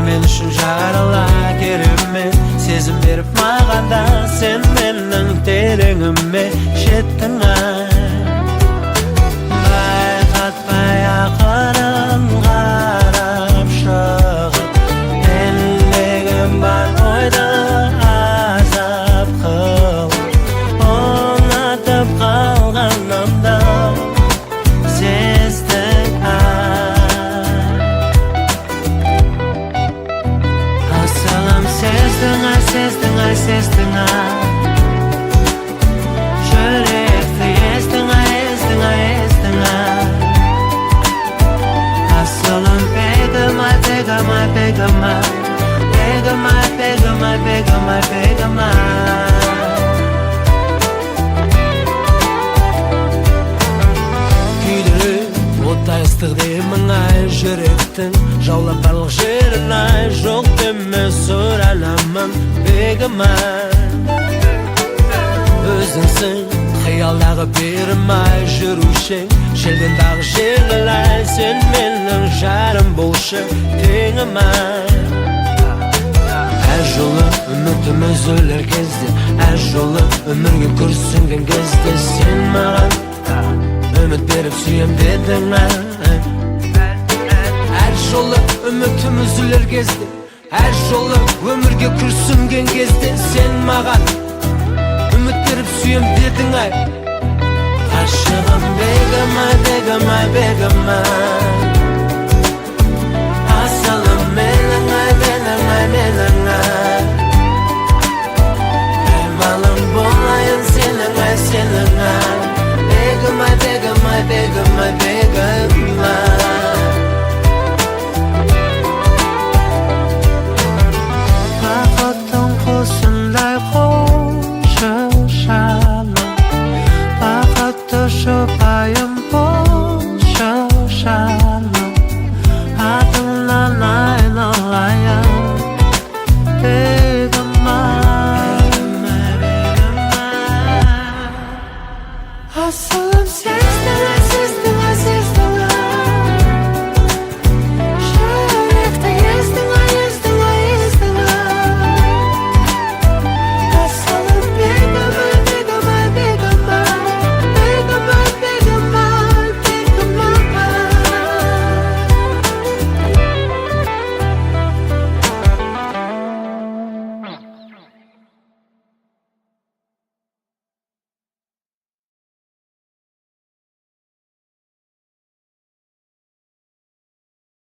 men üçün жарала кереме сезім беріп мағанда сен менің тереңіме жеттің байқатпай ақырын қарап шығып әлегім бар ойды азап қыл ұнатып қалғанымды сездің асылым сездің сездің жүректі естің естің асылым бегімай бегімай бегімай бегімай бегімай бегімай бегімай күйдіріп оттай ыстық демің ай жүректің жаулап барлық жерін ай жоқ деме сұранамын бегімай өзіңсің қиялдағы берім ай жүрушең желден дағы желілай сен менің жарым болшы теңім ай әр жолы үмітім үзілер кезде әр жолы өмірге күрсінген кезде сен маған үміт беріп сүйем дедің әр жолы үмітім үзілер кезде әр жолы өмірге күрсінген кезде сен маған үміт беріп сүйем дедің ғашығым бегімай бегімай бегімай